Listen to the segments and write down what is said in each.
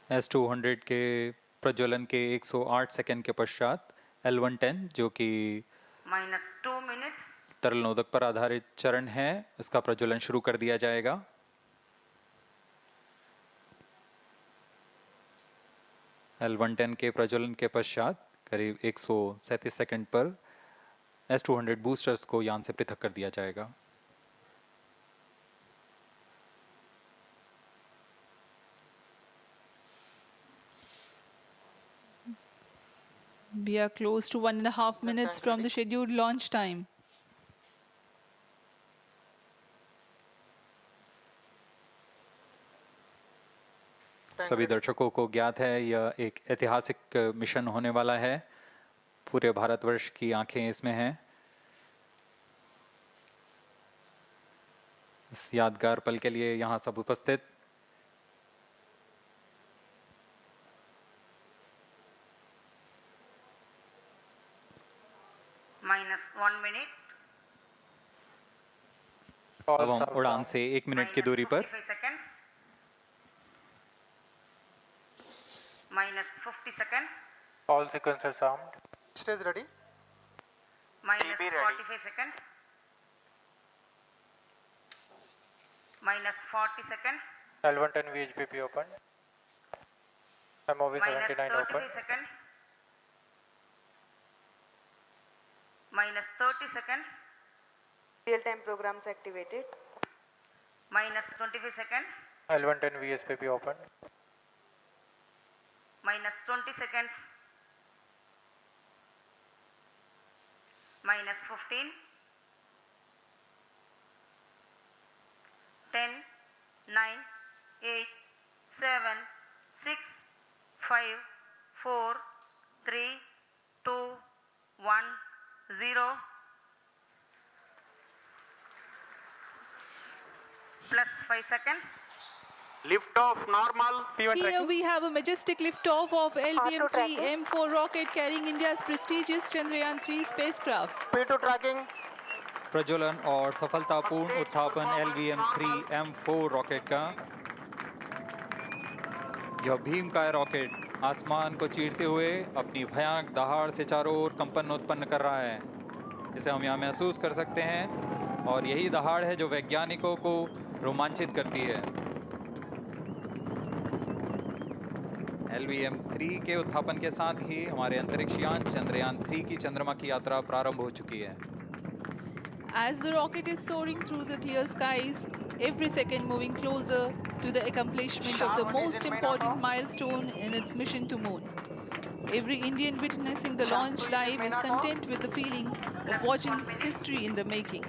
S200 के प्रज्वलन के 108 सेकंड के पश्चात L110 जो कि -2 minutes तरल नोदक पर आधारित चरण है, इसका प्रज्वलन शुरू कर दिया जाएगा। L110 के प्रज्वलन के पश्चात करीब 137 सेकंड पर S200 बूस्टर्स को यान से पृथक कर दिया जाएगा। We are close to 1.5 minutes from the scheduled launch time. सभी दर्शकों को ज्ञात है यह एक ऐतिहासिक मिशन होने वाला है। पूरे भारतवर्ष की आंखें इसमें हैं। इस यादगार पल के लिए यहाँ सब उपस्थित -1 minute अब हम उड़ान से 1 मिनट की दूरी पर -45 seconds -50 seconds All sequences armed. Stage ready. -45 seconds -40 seconds L110 VHPP open. MOV 79 -35 open. seconds -30 seconds Real-time programs activated. -25 seconds L110 VSPP open. -20 seconds -15 10 9 8 7 6 5 4 3 2 1 0 plus 5 seconds Lift off normal. P1 Here tracking. we have a majestic liftoff of LVM-3 M4 rocket carrying India's prestigious Chandrayaan-3 spacecraft. P2 tracking. प्रज्वलन और सफलतापूर्ण उत्थापन LVM-3 M4 rocket का। यह भीमकाय rocket आसमान को चीरते हुए अपनी भयानक दहाड़ से चारों ओर कंपन उत्पन्न कर रहा है। इसे हम यहाँ महसूस कर सकते हैं और यही दहाड़ है जो वैज्ञानिकों को रोमांचित करती है। LVM-3 के उत्थापन के साथ ही हमारे अंतरिक्ष यान चंद्रयान-3 की चंद्रमा की यात्रा प्रारंभ हो चुकी है। As the rocket is soaring through the clear skies, every second moving closer to the accomplishment of the most important milestone in its mission to moon. Every Indian witnessing the launch live is content with the feeling of watching history in the making.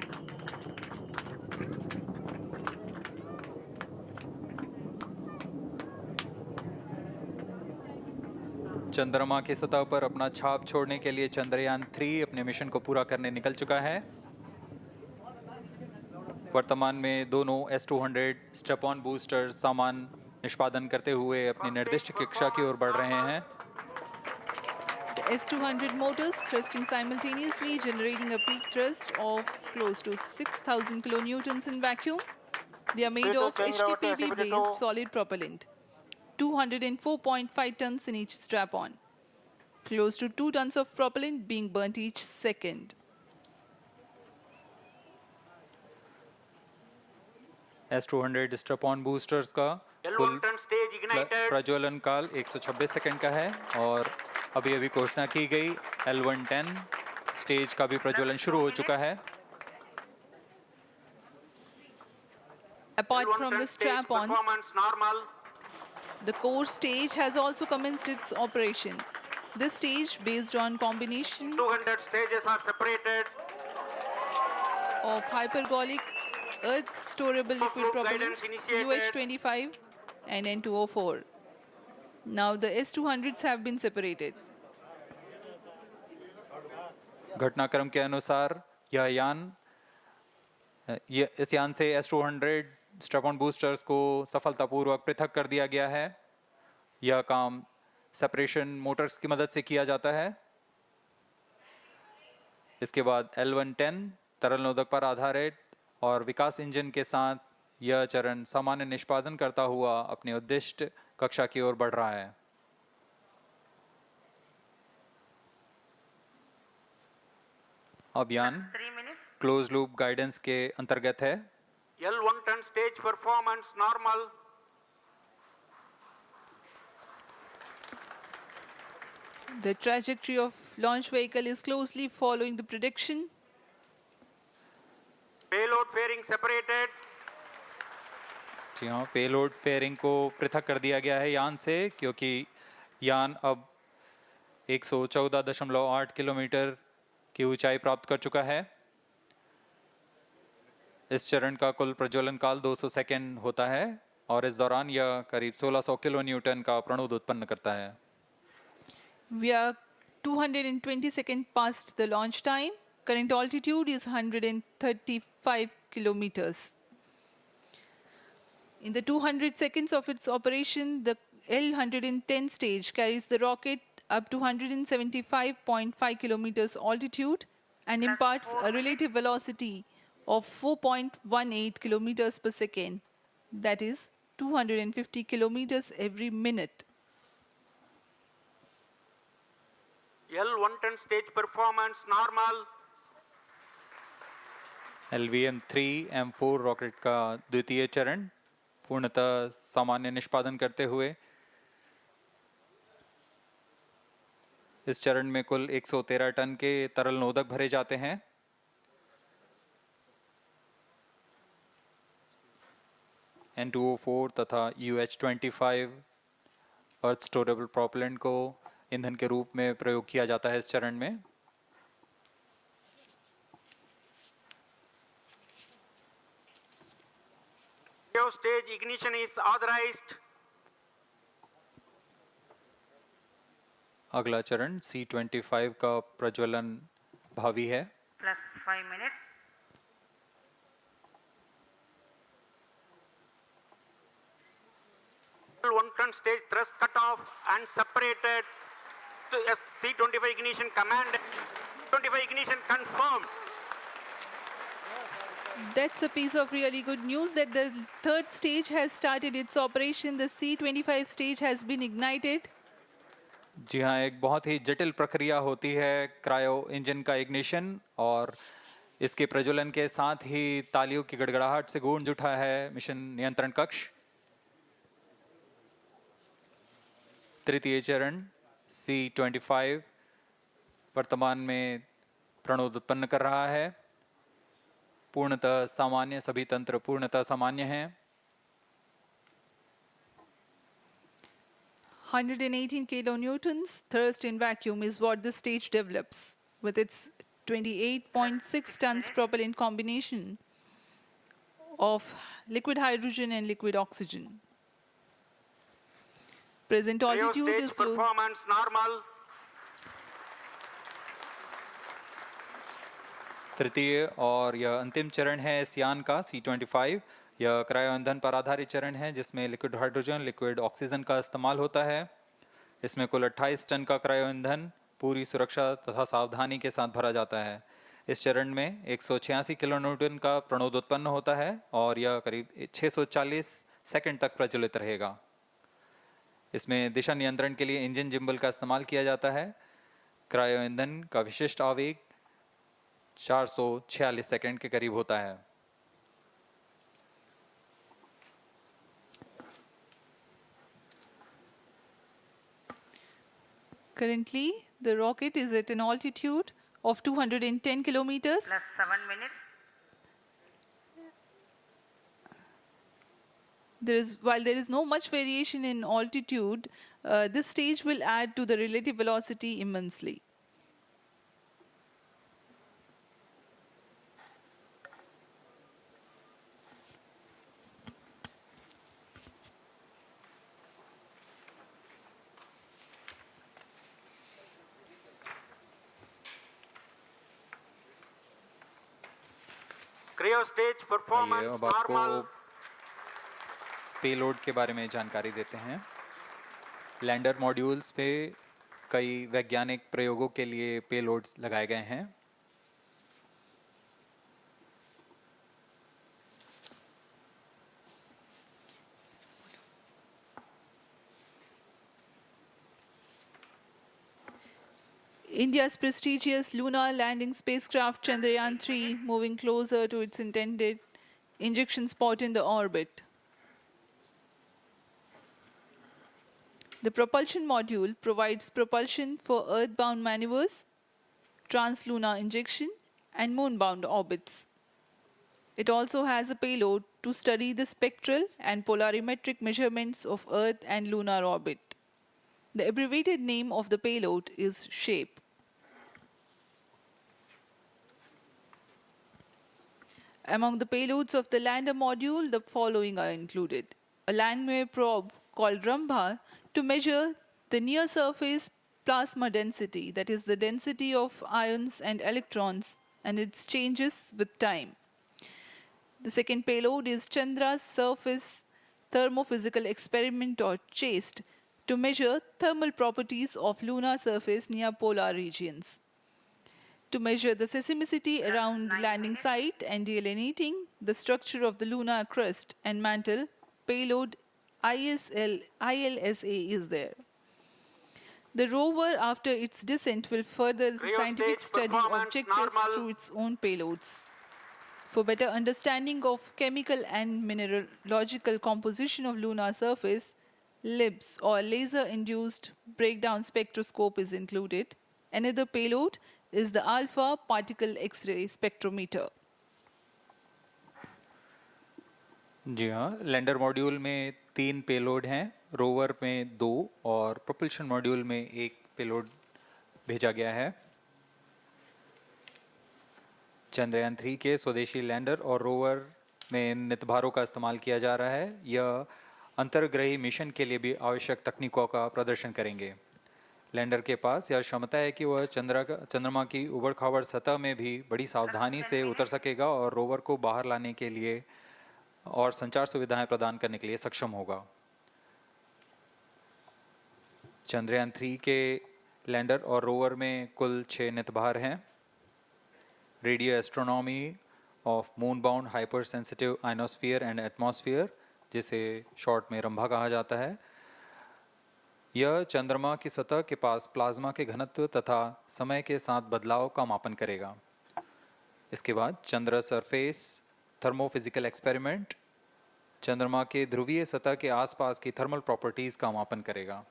चंद्रमा की सतह पर अपना छाप छोड़ने के लिए चंद्रयान-3 अपने मिशन को पूरा करने निकल चुका है। वर्तमान में दोनों S200 स्टेप ऑन बूस्टर सामान निष्पादन करते हुए अपनी निर्दिष्ट कक्षा की ओर बढ़ रहे हैं। The S200 motors thrusting simultaneously, generating a peak thrust of close to 6,000 kilonewtons in vacuum. They are made of HTPB-based solid propellant, 204.5 tons in each strap-on. Close to 2 tons of propellant being burnt each second. S200 step on boosters का कुल L110 stage ignited. प्रज्वलन काल 126 second का है और अभी अभी घोषणा की गई L110 स्टेज का भी प्रज्वलन शुरू हो चुका है। Apart from L110 the stage strap-ons, performance normal. the core stage has also commenced its operation. This stage, based on combination 200 stages are separated. of hypergolic earth storable liquid Group propellants guidance initiated. UH-25 and N204. Now the S200s have been separated. घटनाक्रम के अनुसार यह यान इस यान से S200 step on boosters को सफलतापूर्वक पृथक कर दिया गया है। यह काम सेपरेशन मोटर्स की मदद से किया जाता है। इसके बाद L110 तरल नोदक पर आधारित और विकास इंजन के साथ यह चरण सामान्य निष्पादन करता हुआ अपने उद्दिष्ट कक्षा की ओर बढ़ रहा है। अब Plus यान 3 minutes. क्लोज लूप गाइडेंस के अंतर्गत है। L110 stage performance normal. The trajectory of launch vehicle is closely following the prediction. Payload fairing separated. जी हाँ, पेलोड फेयरिंग को पृथक कर दिया गया है यान से, क्योंकि यान अब 114.8 किलोमीटर की ऊंचाई प्राप्त कर चुका है। इस चरण का कुल प्रज्वलन काल 200 सेकेंड होता है और इस दौरान यह करीब 1600 किलो न्यूटन का प्रणोद उत्पन्न करता है। We are 220 seconds past the launch time. Current altitude is 135 kilometers. In the 200 seconds of its operation, the L-110 stage carries the rocket up to 175.5 kilometers altitude and Plus imparts 4 a relative velocity of 4.18 kilometers per second. That is 250 kilometers every minute. L110 stage performance normal. LVM-3 M4 rocket का द्वितीय चरण पूर्णतः सामान्य निष्पादन करते हुए इस चरण में कुल 113 टन के तरल नोदक भरे जाते हैं। N2O4 तथा UH-25 अर्थ स्टोरेबल प्रोपेलेंट को ईंधन के रूप में प्रयोग किया जाता है इस चरण में। Stage ignition is authorized. अगला चरण C-25 का प्रज्वलन भावी है। Plus 5 minutes. L110 stage thrust cut off and separated. To C-25 ignition command. 25 ignition confirmed. That's a piece of really good news that the third stage has started its operation. The C-25 stage has been ignited. जी हाँ, एक बहुत ही जटिल प्रक्रिया होती है cryo engine का ignition और इसके प्रज्वलन के साथ ही तालियों की गड़गड़ाहट से गूंज उठा है मिशन नियंत्रण कक्ष। तृतीय चरण C-25 वर्तमान में प्रणोद उत्पन्न कर रहा है। पूर्णतः सामान्य, सभी तंत्र पूर्णतः सामान्य हैं। 118 kilonewtons thrust in vacuum is what the stage develops with its 28.6 tons propellant combination of liquid hydrogen and liquid oxygen. Present altitude Stage is close. performance normal. तृतीय और यह अंतिम चरण है इस यान का C-25। यह क्रायो ईंधन पर आधारित चरण है जिसमें लिक्विड हाइड्रोजन, लिक्विड ऑक्सीजन का इस्तेमाल होता है। इसमें कुल 28 टन का क्रायो ईंधन पूरी सुरक्षा तथा सावधानी के साथ भरा जाता है। इस चरण में 186 किलो न्यूटन का प्रणोद उत्पन्न होता है और यह करीब 640 सेकंड तक प्रज्वलित रहेगा। इसमें दिशा नियंत्रण के लिए इंजन जिम्बल का इस्तेमाल किया जाता है। क्रायो ईंधन का विशिष्ट आवेग 446 सेकंड के करीब होता है। Currently, the rocket is at an altitude of 210 kilometers. Plus 7 minutes. While there is no much variation in altitude, this stage will add to the relative velocity immensely. Cryo stage आइए performance अब आपको normal. Payload के बारे में जानकारी देते हैं। Lander modules पे कई वैज्ञानिक प्रयोगों के लिए पेलोड्स लगाए गए हैं। India's prestigious lunar landing spacecraft Chandrayaan-3 moving closer to its intended injection spot in the orbit. The propulsion module provides propulsion for Earthbound maneuvers, translunar injection, and moonbound orbits. It also has a payload to study the spectral and polarimetric measurements of Earth and lunar orbit. The abbreviated name of the payload is SHAPE. Among the payloads of the lander module, the following are included. A landwehr probe called Rambha to measure the near-surface plasma density, that is the density of ions and electrons, and its changes with time. The second payload is Chandra's Surface Thermophysical Experiment, or CHASTE, to measure thermal properties of lunar surface near polar regions. To measure the seismicity around the landing site and delineating the structure of the lunar crust and mantle, payload ILSA is there. The rover, after its descent, will further the scientific study objectives through its own payloads. For better understanding of chemical and mineralogical composition of lunar surface, LIBS, or laser-induced breakdown spectroscope, is included. Another payload is the alpha particle X-ray spectrometer. जी हाँ, lander module में 3 payload हैं, rover में 2 और propulsion module में 1 payload भेजा गया है। चंद्रयान 3 के स्वदेशी लैंडर और रोवर में नितभारों का इस्तेमाल किया जा रहा है। यह अंतर्ग्रही मिशन के लिए भी आवश्यक तकनीकों का प्रदर्शन करेंगे। लैंडर के पास यह क्षमता है कि वह चंद्रमा की उबड़-खाबड़ सतह में भी बड़ी सावधानी से उतर सकेगा और रोवर को बाहर लाने के लिए और संचार सुविधाएं प्रदान करने के लिए सक्षम होगा। चंद्रयान 3 के लैंडर और रोवर में कुल 6 नितभार हैं। Radio astronomy of moon bound hyper sensitive ionosphere and atmosphere, जिसे शॉर्ट में रंभा कहा जाता है, यह चंद्रमा की सतह के पास प्लाज्मा के घनत्व तथा समय के साथ बदलाव का मापन करेगा। इसके बाद चंद्र सरफेस थर्मोफिजिकल एक्सपेरिमेंट चंद्रमा के ध्रुवीय सतह के आसपास की थर्मल प्रॉपर्टीज का मापन करेगा।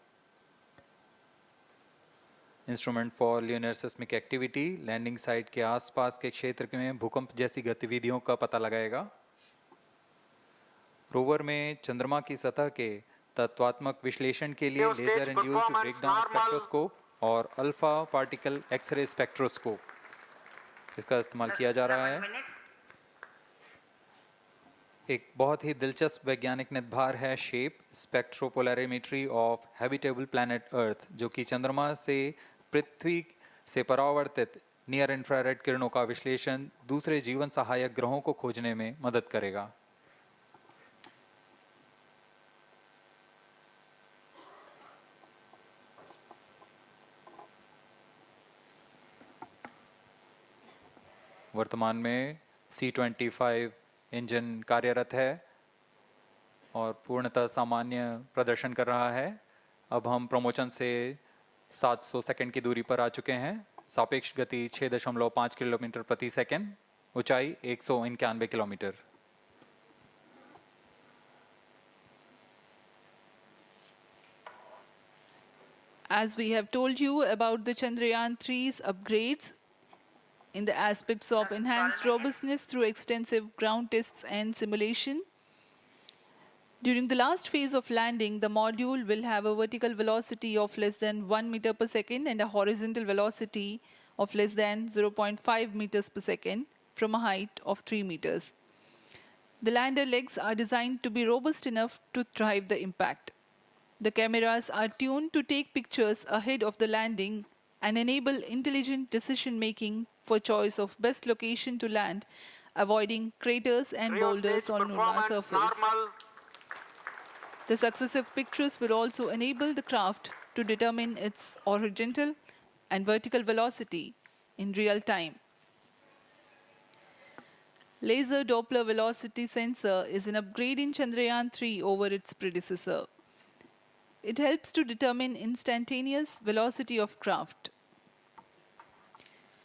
Instrument for lunar seismic activity landing site के आसपास के क्षेत्र में भूकंप जैसी गतिविधियों का पता लगाएगा। रोवर में चंद्रमा की सतह के तत्वात्मक विश्लेषण के लिए लेजर इंड्यूस्ड ब्रेकडाउन स्पेक्ट्रोस्कोप और अल्फा पार्टिकल एक्सरे स्पेक्ट्रोस्कोप इसका इस्तेमाल किया जा रहा है। एक बहुत ही दिलचस्प वैज्ञानिक नितभार है shape स्पेक्ट्रोपोलैरिमेट्री of habitable planet earth, जो कि चंद्रमा से पृथ्वी से परावर्तित नियर इंफ्रारेड किरणों का विश्लेषण दूसरे जीवन सहायक ग्रहों को खोजने में मदद करेगा। वर्तमान में C-25 इंजन कार्यरत है और पूर्णतः सामान्य प्रदर्शन कर रहा है। अब हम प्रमोशन से 700 सेकंड की दूरी पर आ चुके हैं। सापेक्ष गति 6.5 किलोमीटर प्रति सेकंड, ऊंचाई 191 kilometre. As we have told you about the Chandrayaan-3's upgrades in the aspects of enhanced robustness through extensive ground tests and simulation, during the last phase of landing, the module will have a vertical velocity of less than 1 meter per second and a horizontal velocity of less than 0.5 meters per second from a height of 3 meters. The lander legs are designed to be robust enough to thrive the impact. The cameras are tuned to take pictures ahead of the landing and enable intelligent decision-making for choice of best location to land, avoiding craters and boulders on lunar surface. The successive pictures will also enable the craft to determine its horizontal and vertical velocity in real time. Laser Doppler velocity sensor is an upgrade in Chandrayaan-3 over its predecessor. It helps to determine instantaneous velocity of craft.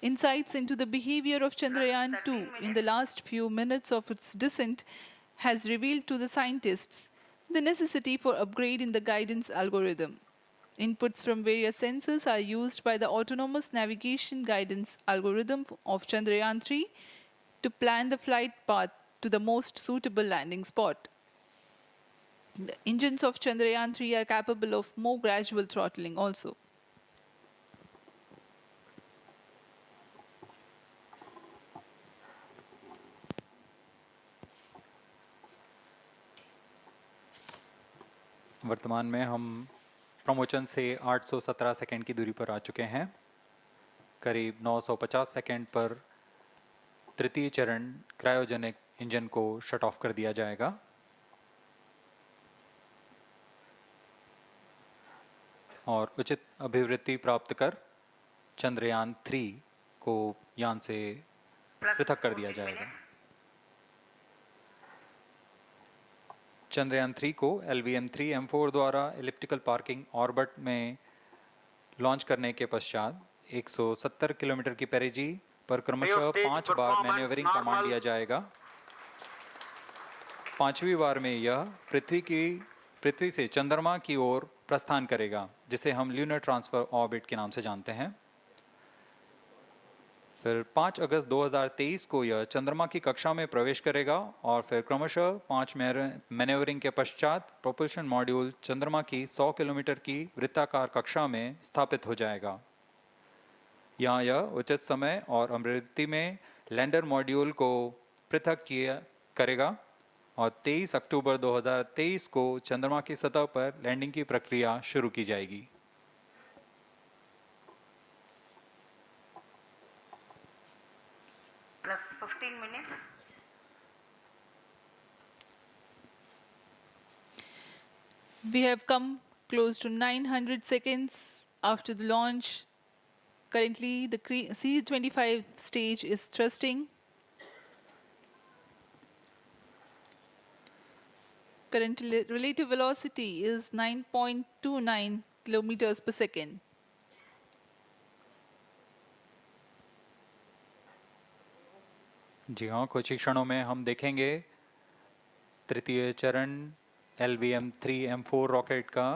Insights into the behavior of Chandrayaan-2 13 in the last few minutes of its descent has revealed to the scientists the necessity for upgrade in the guidance algorithm. Inputs from various sensors are used by the autonomous navigation guidance algorithm of Chandrayaan-3 to plan the flight path to the most suitable landing spot. The engines of Chandrayaan-3 are capable of more gradual throttling also. वर्तमान में हम promotion से 817 second की दूरी पर आ चुके हैं। करीब 950 सेकंड पर तृतीय चरण क्रायोजेनिक इंजन को शट ऑफ कर दिया जाएगा और उचित अभिवृद्धि प्राप्त कर चंद्रयान 3 को यान से Plus पृथक कर दिया 14 जाएगा। minutes. चंद्रयान 3 को LVM-3 M4 द्वारा एलिप्टिकल पार्किंग ऑर्बिट में लॉन्च करने के पश्चात 170 किलोमीटर की पेरिजी पर क्रमशः Stage 5 बार performance मैन्यूवरिंग कमांड normal. दिया जाएगा। पांचवी बार में यह पृथ्वी से चंद्रमा की ओर प्रस्थान करेगा, जिसे हम ल्यूनर ट्रांसफर ऑर्बिट के नाम से जानते हैं। फिर 5 अगस्त 2023 को यह चंद्रमा की कक्षा में प्रवेश करेगा और फिर क्रमशः 5 मैन्यूवरिंग के पश्चात प्रोपल्शन मॉड्यूल चंद्रमा की 100 किलोमीटर की वृत्ताकार कक्षा में स्थापित हो जाएगा। यहाँ यह उचित समय और अभिवृद्धि में लैंडर मॉड्यूल को पृथक करेगा और 23 अक्टूबर 2023 को चंद्रमा की सतह पर लैंडिंग की प्रक्रिया शुरू की जाएगी। Plus 15 minutes. We have come close to 900 seconds after the launch. Currently, the C-25 stage is thrusting. Current relative velocity is 9.29 kilometers per second. जी हाँ, कुछ ही क्षणों में हम देखेंगे तृतीय चरण LVM-3 M4 रॉकेट का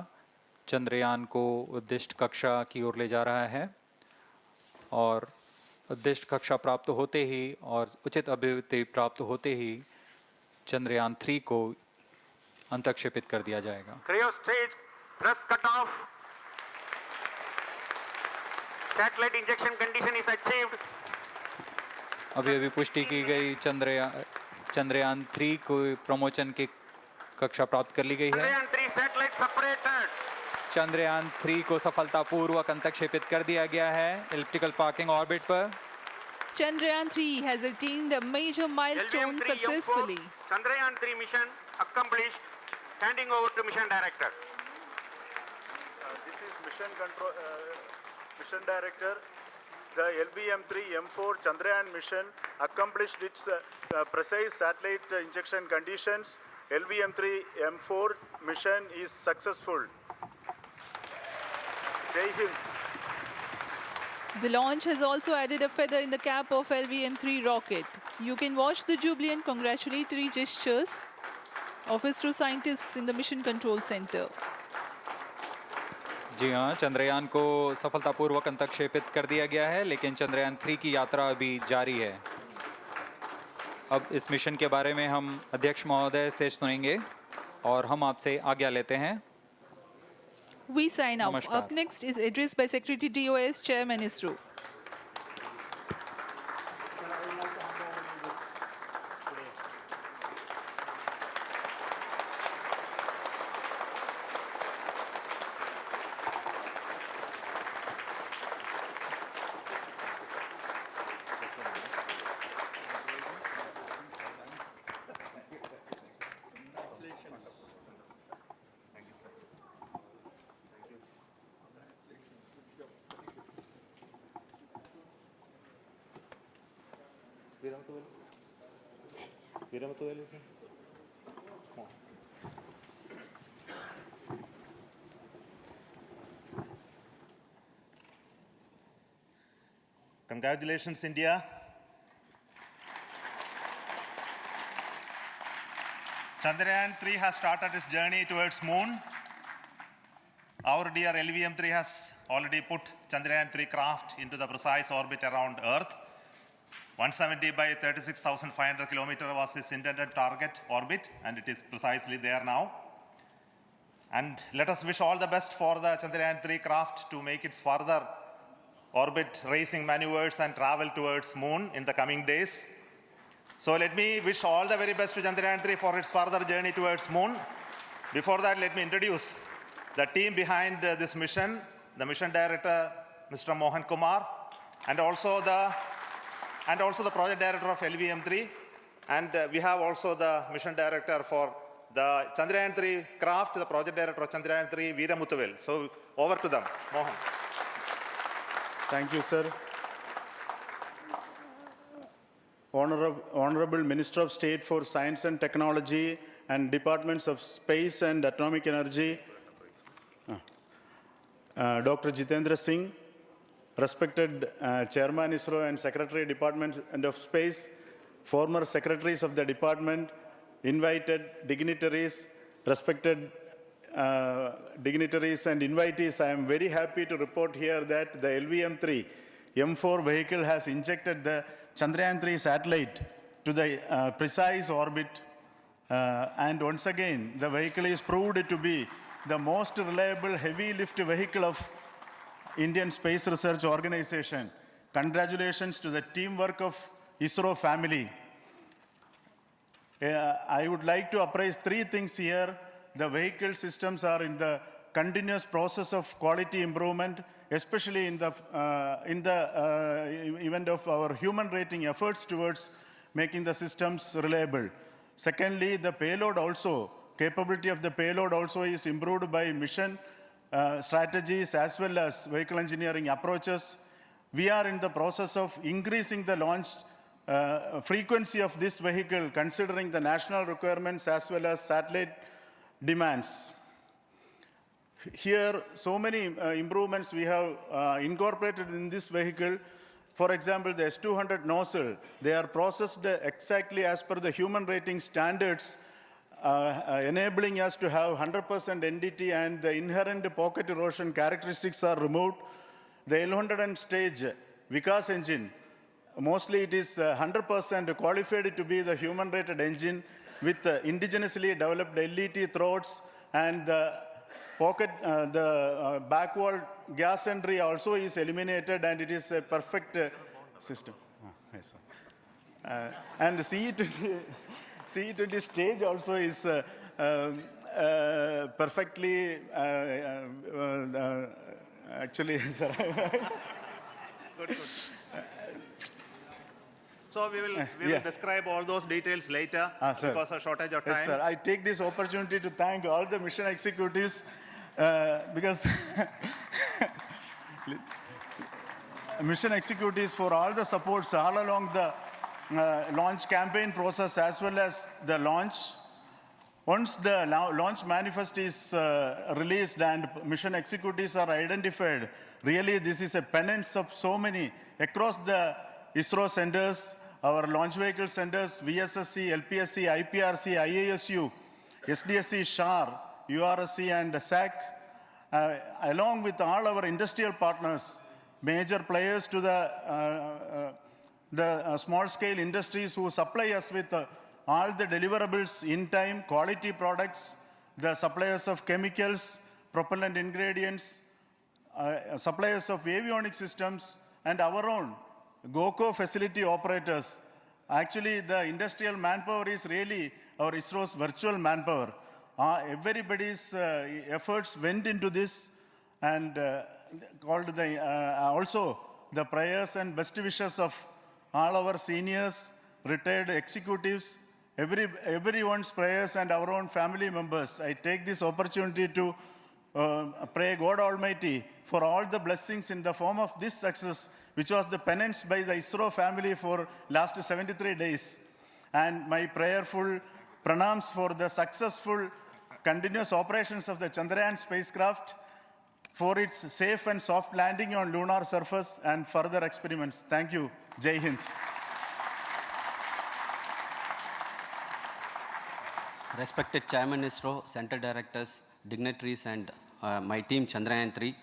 चंद्रयान को उद्दिष्ट कक्षा की ओर ले जा रहा है और उद्दिष्ट कक्षा प्राप्त होते ही और उचित अभिवृद्धि प्राप्त होते ही चंद्रयान 3 को अंतक्षेपित कर दिया जाएगा। Cryo stage thrust cutoff. Satellite injection condition is achieved. अभी पुष्टि की गई चंद्रयान 3 को प्रमोशन की कक्षा प्राप्त कर ली गई है। Chandrayaan-3 satellite separated. चंद्रयान 3 को सफलतापूर्वक अंतक्षेपित कर दिया गया है एलिप्टिकल पार्किंग ऑर्बिट पर। Chandrayaan-3 has attained a major milestone LVM-3 successfully. M4 Chandrayaan-3 mission accomplished. Handing over to mission director. This is mission director. The LVM-3 M4 Chandrayaan mission accomplished its precise satellite injection conditions. LVM-3 M4 mission is successful. Jai Hind. The launch has also added a feather in the cap of LVM-3 rocket. You can watch the jubilant congratulatory gestures of ISRO scientists in the Mission Control Center. जी हाँ, चंद्रयान को सफलतापूर्वक अंतक्षेपित कर दिया गया है, लेकिन चंद्रयान 3 की यात्रा अभी जारी है। अब इस मिशन के बारे में हम अध्यक्ष महोदय से सुनेंगे और हम आपसे आज्ञा लेते हैं। We sign off. नमस्कार। Up next is address by Secretary DOS, Chairman ISRO. Congratulations, India. Chandrayaan-3 has started its journey towards moon. Our dear LVM-3 has already put Chandrayaan-3 craft into the precise orbit around Earth. 170 by 36,500 kilometers was its intended target orbit, and it is precisely there now. And let us wish all the best for the Chandrayaan-3 craft to make its further orbit racing maneuvers and travel towards moon in the coming days. So let me wish all the very best to Chandrayaan-3 for its further journey towards moon. Before that, let me introduce the team behind this mission, the mission director, Mr. Mohan Kumar, and also the project director of LVM-3. And we have also the mission director for the Chandrayaan-3 craft, the project director of Chandrayaan-3, Veera Muthuvel. So over to them, Mohan. Thank you, sir. Honorable Minister of State for Science and Technology and Departments of Space and Atomic Energy, Dr. Jitendra Singh, respected Chairman ISRO and Secretary Department of Space, former secretaries of the department, invited dignitaries, respected dignitaries and invitees, I am very happy to report here that the LVM-3 M4 vehicle has injected the Chandrayaan-3 satellite to the precise orbit. And once again, the vehicle is proved to be the most reliable heavy lift vehicle of Indian Space Research Organization. Congratulations to the teamwork of ISRO family. I would like to appraise three things here. The vehicle systems are in the continuous process of quality improvement, especially in the event of our human rating efforts towards making the systems reliable. Secondly, the payload also, capability of the payload also is improved by mission strategies as well as vehicle engineering approaches. We are in the process of increasing the launch frequency of this vehicle considering the national requirements as well as satellite demands. Here, so many improvements we have incorporated in this vehicle. For example, the S200 nozzle, they are processed exactly as per the human rating standards, enabling us to have 100% NDT, and the inherent pocket erosion characteristics are removed. The L100 stage Vikas engine, mostly it is 100% qualified to be the human rated engine with indigenously developed LET throats, and the pocket, the backward gas entry also is eliminated, and it is a perfect system. Yes, and the CE20 stage also is perfectly, actually, sir. Good. So we will describe all those details later because of shortage of time. Yes, sir. I take this opportunity to thank all the mission executives because mission executives for all the supports all along the launch campaign process as well as the launch. Once the launch manifest is released and mission executives are identified, really this is a penance of so many across the ISRO centers, our launch vehicle centers, VSSC, LPSC, IPRC, IASU, SDSC, SHAR, URSC, and SAC, along with all our industrial partners, major players to the small-scale industries who supply us with all the deliverables in time, quality products, the suppliers of chemicals, propellant ingredients, suppliers of avionics systems, and our own GOCO facility operators. Actually, the industrial manpower is really our ISRO's virtual manpower. Everybody's efforts went into this, and also the prayers and best wishes of all our seniors, retired executives, everyone's prayers and our own family members. I take this opportunity to pray God Almighty for all the blessings in the form of this success, which was the penance by the ISRO family for last 73 days. And my prayerful pranams for the successful continuous operations of the Chandrayaan spacecraft for its safe and soft landing on lunar surface and further experiments. Thank you. Jai Hind. Respected Chairman ISRO, Center Directors, dignitaries, and my team Chandrayaan-3,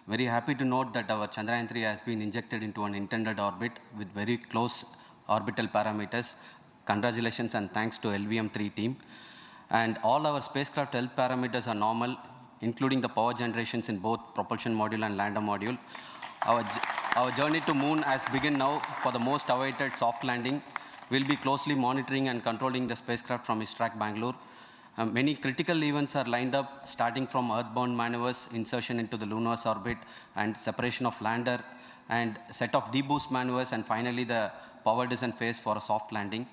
very happy to note that our Chandrayaan-3 has been injected into an intended orbit with very close orbital parameters. Congratulations and thanks to LVM-3 team. And all our spacecraft health parameters are normal, including the power generations in both propulsion module and lander module. Our journey to moon has begun now for the most awaited soft landing. We'll be closely monitoring and controlling the spacecraft from ISRAC Bangalore. Many critical events are lined up, starting from earthbound maneuvers, insertion into the lunar orbit, and separation of lander, and set of deboost maneuvers, and finally the power descent phase for a soft landing.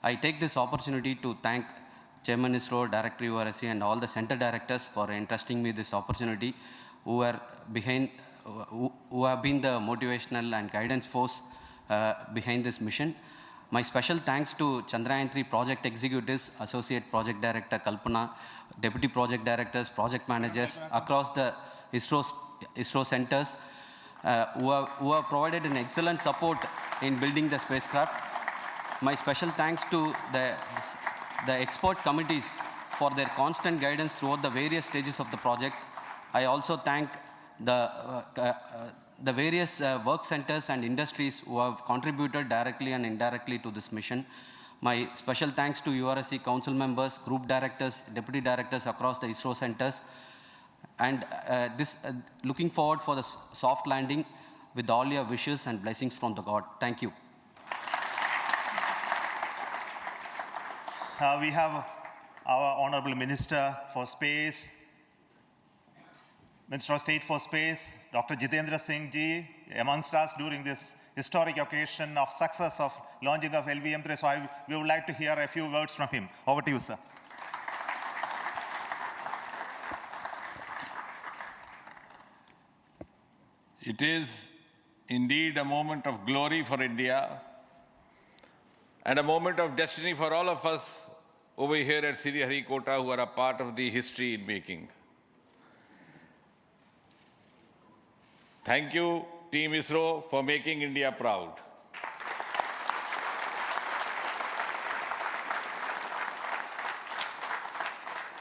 I take this opportunity to thank Chairman ISRO, Director URSC, and all the center directors for entrusting me this opportunity, who have been the motivational and guidance force behind this mission. My special thanks to Chandrayaan-3 project executives, Associate Project Director Kalpana, Deputy Project Directors, Project Managers across the ISRO centers who have provided an excellent support in building the spacecraft. My special thanks to the expert committees for their constant guidance throughout the various stages of the project. I also thank the various work centers and industries who have contributed directly and indirectly to this mission. My special thanks to URSC council members, group directors, deputy directors across the ISRO centers, and looking forward for the soft landing with all your wishes and blessings from the God. Thank you. We have our Honorable Minister for Space, Minister of State for Space, Dr. Jitendra Singh ji, amongst us during this historic occasion of success of launching of LVM-3. So we would like to hear a few words from him. Over to you, sir. It is indeed a moment of glory for India and a moment of destiny for all of us over here at Sriharikota who are a part of the history in making. Thank you, Team ISRO, for making India proud.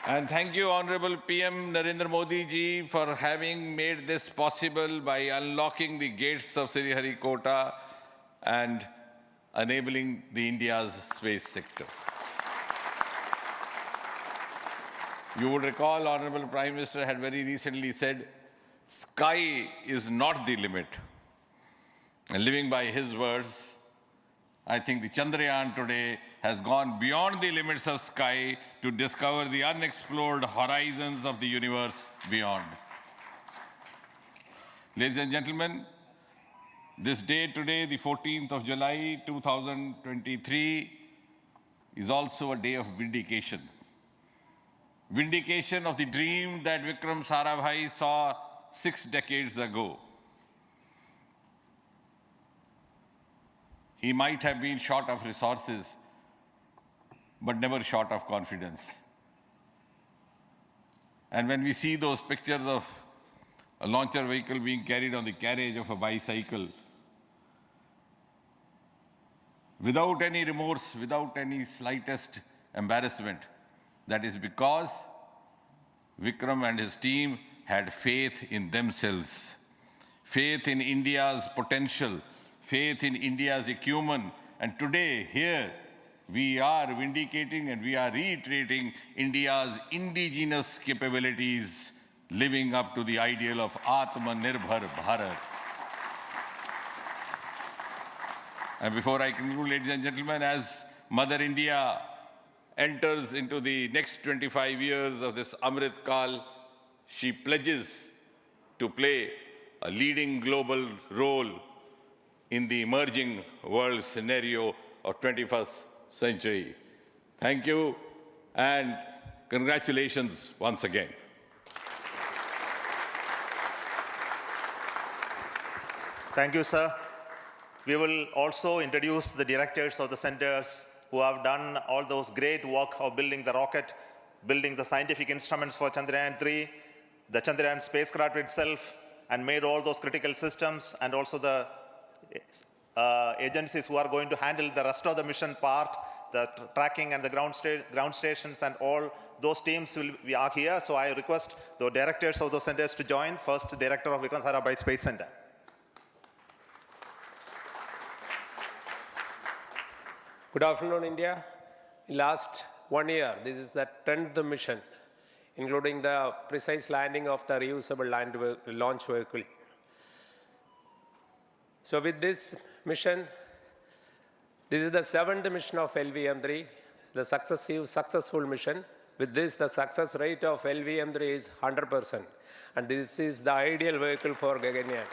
And thank you, Honorable PM Narendra Modi ji, for having made this possible by unlocking the gates of Sriharikota and enabling the India's space sector. You would recall, Honorable Prime Minister had very recently said, sky is not the limit. And living by his words, I think the Chandrayaan today has gone beyond the limits of sky to discover the unexplored horizons of the universe beyond. Ladies and gentlemen, this day today, the 14th of July, 2023, is also a day of vindication. Vindication of the dream that Vikram Sarabhai saw 6 decades ago. He might have been short of resources, but never short of confidence. And when we see those pictures of a launcher vehicle being carried on the carriage of a bicycle, without any remorse, without any slightest embarrassment, that is because Vikram and his team had faith in themselves, faith in India's potential, faith in India's acumen. And today, here, we are vindicating and we are reiterating India's indigenous capabilities, living up to the ideal of Atmanirbhar Bharat. And before I conclude, ladies and gentlemen, as Mother India enters into the next 25 years of this Amrit Kal, she pledges to play a leading global role in the emerging world scenario of 21st century. Thank you and congratulations once again. Thank you, sir. We will also introduce the directors of the centers who have done all those great work of building the rocket, building the scientific instruments for Chandrayaan-3. the Chandrayaan spacecraft itself and made all those critical systems, and also the agencies who are going to handle the rest of the mission part, the tracking and the ground stations and all those teams are here. So I request the directors of those centers to join. First, Director of Vikram Sarabhai Space Center. Good afternoon, India. In last 1 year, this is the 10th mission, including the precise landing of the reusable launch vehicle. So with this mission, this is the 7th mission of LVM-3, the successful mission. With this, the success rate of LVM-3 is 100%. And this is the ideal vehicle for Gaganyaan.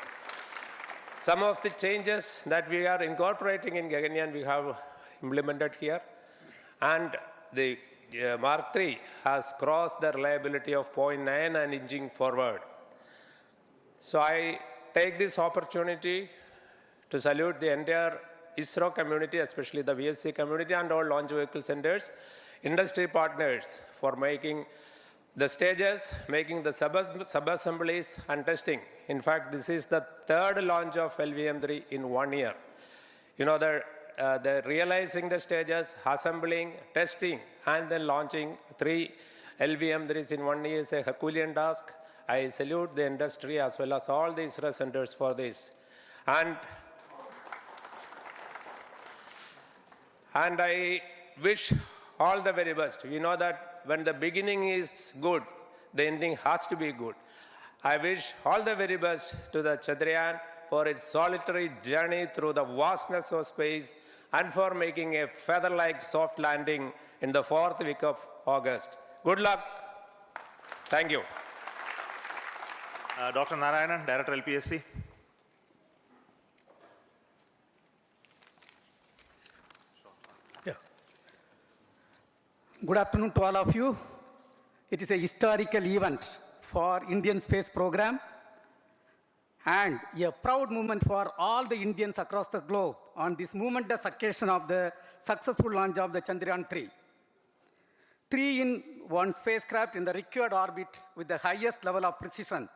Some of the changes that we are incorporating in Gaganyaan, we have implemented here. And the Mark III has crossed the reliability of 0.9 and inching forward. So I take this opportunity to salute the entire ISRO community, especially the VSC community and all launch vehicle centers, industry partners for making the stages, making the sub-assemblies and testing. In fact, this is the 3rd launch of LVM-3 in 1 year. You know, the realizing the stages, assembling, testing, and then launching 3 LVM-3s in 1 year is a Herculean task. I salute the industry as well as all the ISRO centers for this. And I wish all the very best. We know that when the beginning is good, the ending has to be good. I wish all the very best to the Chandrayaan for its solitary journey through the vastness of space and for making a feather-like soft landing in the 4th week of August. Good luck. Thank you. Dr. Narayanan, Director LPSC. Good afternoon to all of you. It is a historical event for Indian space program and a proud moment for all the Indians across the globe on this momentous occasion of the successful launch of the Chandrayaan-3. 3-in-1 spacecraft in the required orbit with the highest level of precision